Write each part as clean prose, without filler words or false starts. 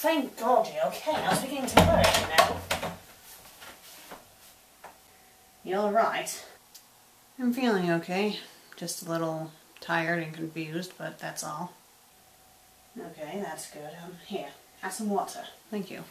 thank God you're okay. I was beginning to worry, you know. You alright? I'm feeling okay. Just a little tired and confused, but that's all. Okay, that's good. Here, have some water. Thank you.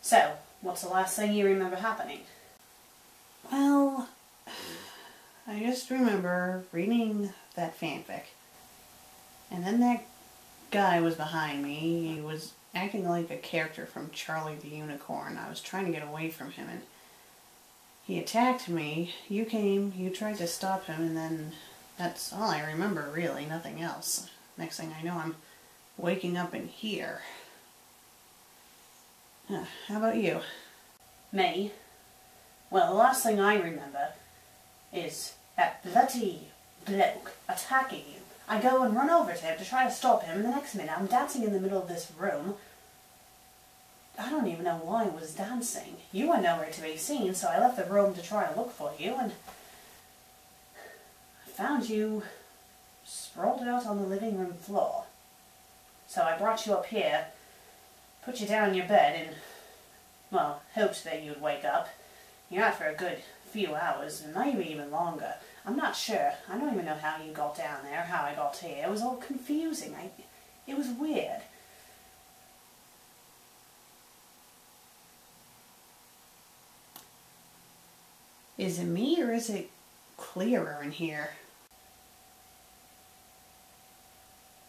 So, what's the last thing you remember happening? Well, I just remember reading that fanfic. And then that guy was behind me. He was acting like a character from Charlie the Unicorn. I was trying to get away from him and he attacked me. You came, you tried to stop him, and then that's all I remember, really, nothing else. Next thing I know, I'm waking up in here. How about you? Me? Well, the last thing I remember is that bloody bloke attacking you. I go and run over to him to try to stop him, and the next minute I'm dancing in the middle of this room. I don't even know why I was dancing. You were nowhere to be seen, so I left the room to try to look for you, and I found you sprawled out on the living room floor. So I brought you up here, put you down in your bed, and, well, hoped that you'd wake up. You're out for a good few hours, maybe even longer. I'm not sure. I don't even know how you got down there, how I got here. It was all confusing. It was weird. Is it me or is it clearer in here?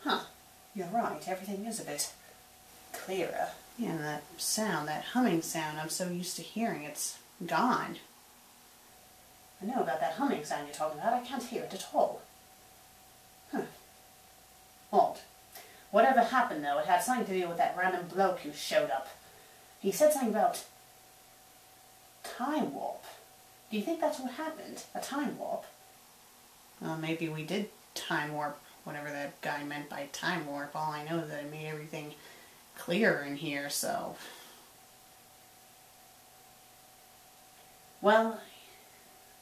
Huh. You're right. Everything is a bit clearer. Yeah, and that sound, that humming sound I'm so used to hearing, it's gone. I know about that humming sound you're talking about. I can't hear it at all. Odd. Whatever happened, though, it had something to do with that random bloke who showed up. He said something about time warp. Do you think that's what happened? A time warp? Well, maybe we did time warp, whatever that guy meant by time warp. All I know is that it made everything clearer in here, so... Well,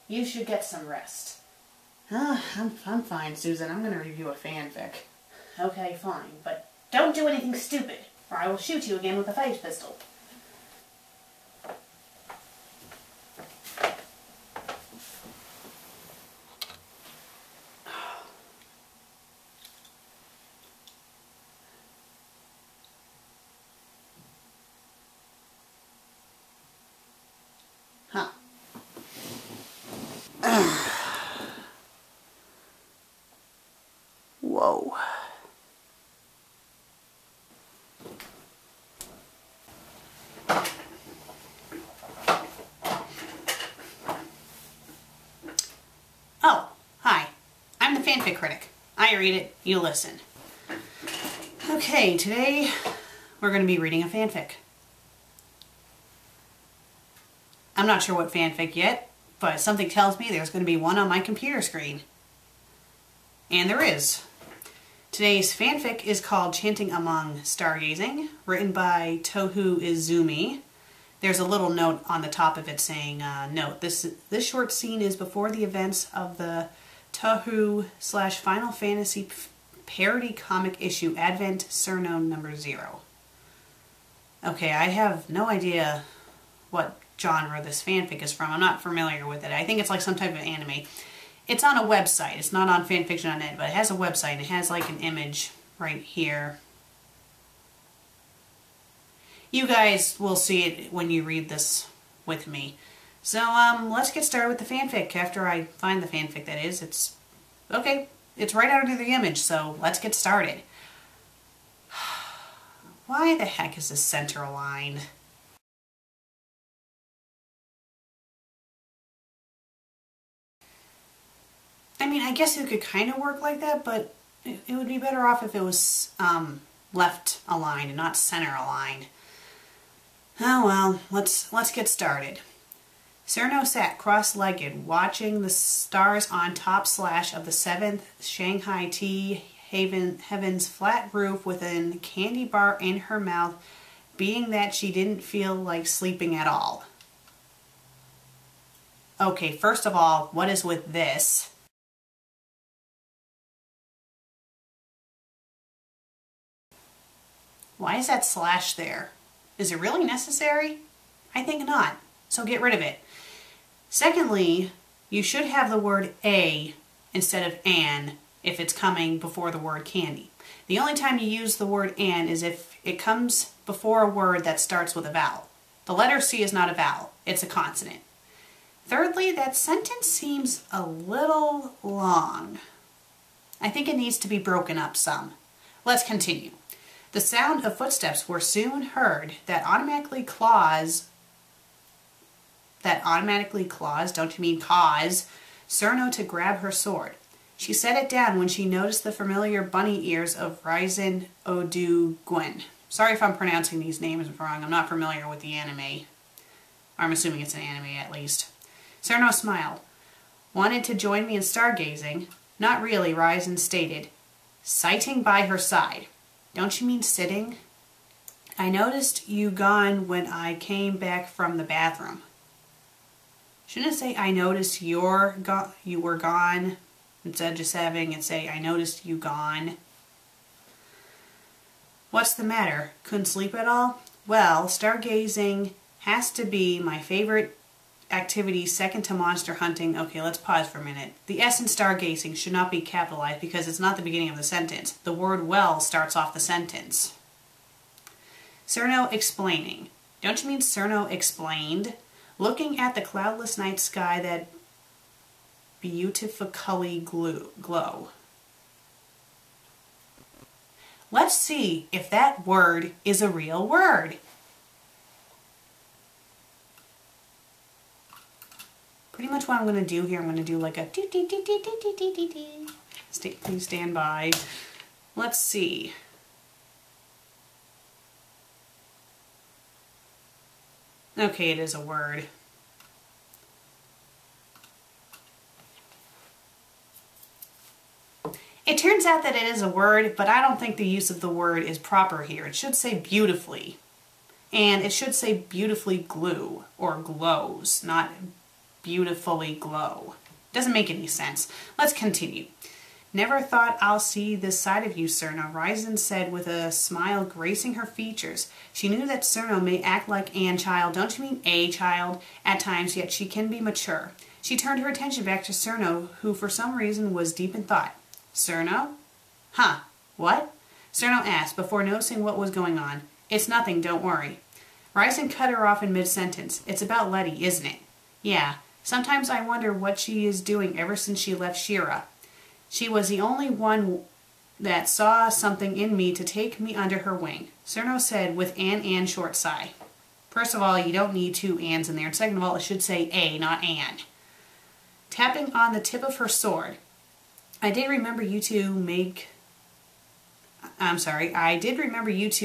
you should get some rest. I'm fine, Susan. I'm going to review a fanfic. Okay, fine, but don't do anything stupid, or I will shoot you again with a phase pistol. Huh. Whoa. Oh, hi. I'm the FanFic Critic. I read it, you listen. Okay, today we're going to be reading a fanfic. I'm not sure what fanfic yet, but something tells me there's going to be one on my computer screen. And there is. Today's fanfic is called Chanting Among Stargazing, written by Tohu Izumi. There's a little note on the top of it saying, note, this short scene is before the events of the Tohu/Final Fantasy parody comic issue Advent Surno #0. Okay, I have no idea what genre this fanfic is from. I'm not familiar with it. I think it's like some type of anime. It's on a website. It's not on fanfiction.net, but it has a website and it has like an image right here. You guys will see it when you read this with me. So let's get started with the fanfic. After I find the fanfic, that is. It's okay. It's right under the image, so let's get started. Why the heck is this center aligned? I mean, I guess it could kind of work like that, but it would be better off if it was left aligned and not center aligned. Oh well, let's get started. Cerno sat cross-legged, watching the stars on top slash of the 7th Shanghai Tea Heaven's flat roof with a candy bar in her mouth, being that she didn't feel like sleeping at all. Okay, first of all, what is with this? Why is that slash there? Is it really necessary? I think not, so get rid of it. Secondly, you should have the word a instead of an if it's coming before the word candy. The only time you use the word an is if it comes before a word that starts with a vowel. The letter C is not a vowel, it's a consonant. Thirdly, that sentence seems a little long. I think it needs to be broken up some. Let's continue. The sound of footsteps were soon heard that automatically claws, don't you mean cause, Cerno to grab her sword. She set it down when she noticed the familiar bunny ears of Ryzen Odu Gwen. Sorry if I'm pronouncing these names wrong, I'm not familiar with the anime. I'm assuming it's an anime at least. Cerno smiled. Wanted to join me in stargazing? Not really, Ryzen stated, sighting by her side. Don't you mean sitting? I noticed you gone when I came back from the bathroom. Shouldn't it say I noticed you were gone instead of just having it say I noticed you gone? What's the matter? Couldn't sleep at all? Well, stargazing has to be my favorite activity second to monster hunting. Okay, let's pause for a minute. The S in stargazing should not be capitalized because it's not the beginning of the sentence. The word well starts off the sentence. Cerno explaining. Don't you mean Cerno explained? Looking at the cloudless night sky that beautifully glow. Let's see if that word is a real word. Pretty much what I'm going to do here, I'm going to do like a please stand by. Let's see. Okay, it is a word. It turns out that it is a word, but I don't think the use of the word is proper here. It should say beautifully. And it should say beautifully glue or glows, not beautifully glow. Doesn't make any sense. Let's continue. Never thought I'll see this side of you, Cerno, Ryzen said with a smile gracing her features. She knew that Cerno may act like an child, don't you mean a child, at times, yet she can be mature. She turned her attention back to Cerno, who for some reason was deep in thought. Cerno? Huh, what? Cerno asked, before noticing what was going on. It's nothing, don't worry. Ryzen cut her off in mid-sentence. It's about Letty, isn't it? Yeah. Sometimes I wonder what she is doing ever since she left Shira. She was the only one that saw something in me to take me under her wing, Cerno said with an short sigh. First of all, you don't need two ands in there. And second of all, it should say a, not an. Tapping on the tip of her sword. I did remember you two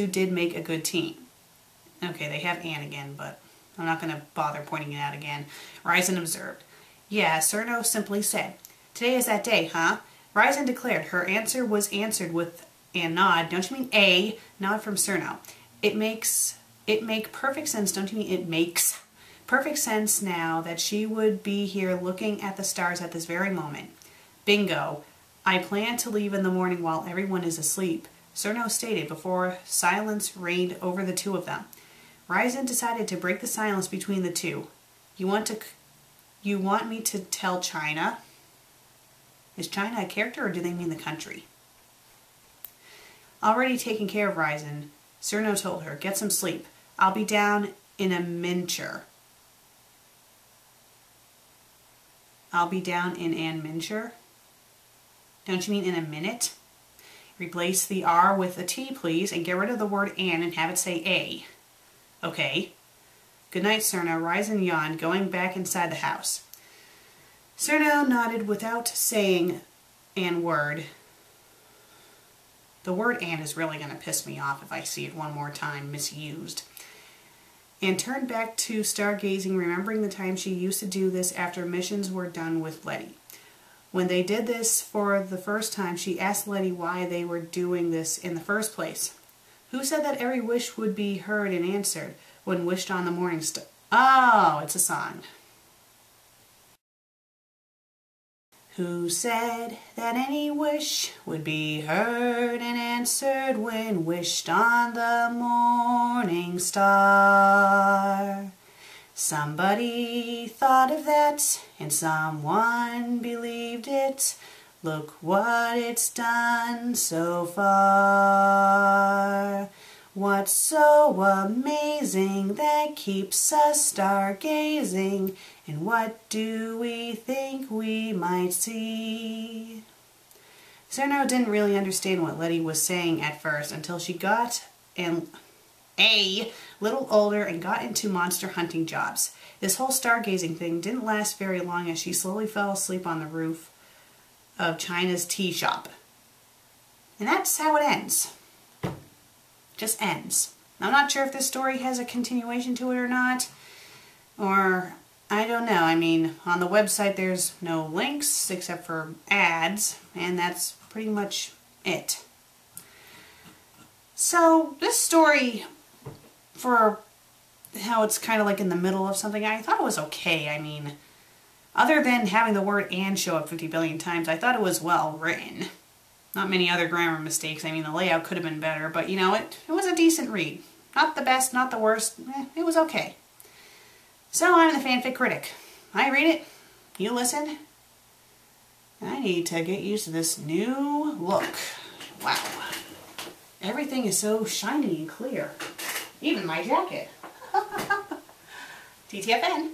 did make a good team. Okay, they have an again, but I'm not going to bother pointing it out again. Ryzen observed. Yeah, Cerno simply said. Today is that day, huh? Ryzen declared. Her answer was answered with a nod. Don't you mean a nod from Cerno? It make perfect sense, don't you mean it makes perfect sense now that she would be here looking at the stars at this very moment. Bingo. I plan to leave in the morning while everyone is asleep, Cerno stated before silence reigned over the two of them. Ryzen decided to break the silence between the two. You want me to tell China? Is China a character or do they mean the country? Already taking care of Ryzen, Cerno told her, get some sleep. I'll be down in a mincher. I'll be down in an mincher? Don't you mean in a minute? Replace the R with a T, please, and get rid of the word an and have it say a. Okay. Good night, Cerno. Ryzen yawned, going back inside the house. Cerno nodded without saying an word. The word "and" is really going to piss me off if I see it one more time misused. And turned back to stargazing, remembering the time she used to do this after missions were done with Letty. When they did this for the first time, she asked Letty why they were doing this in the first place. Who said that every wish would be heard and answered when wished on the morning star? Oh, it's a song. Who said that any wish would be heard and answered when wished on the morning star? Somebody thought of that, and someone believed it. Look what it's done so far. What's so amazing that keeps us stargazing? And what do we think we might see? Cerno didn't really understand what Letty was saying at first until she got a little older and got into monster hunting jobs. This whole stargazing thing didn't last very long as she slowly fell asleep on the roof of China's tea shop. And that's how it ends. Just ends. I'm not sure if this story has a continuation to it or not, or I don't know. I mean, on the website there's no links except for ads, and that's pretty much it. So this story, for how it's kind of like in the middle of something, I thought it was okay. I mean, other than having the word "and" show up 50 billion times, I thought it was well written. Not many other grammar mistakes. I mean, the layout could have been better, but you know, it was a decent read. Not the best, not the worst. It was okay. So I'm the fanfic critic. I read it, you listen. I need to get used to this new look. Wow. Everything is so shiny and clear. Even my jacket. TTFN.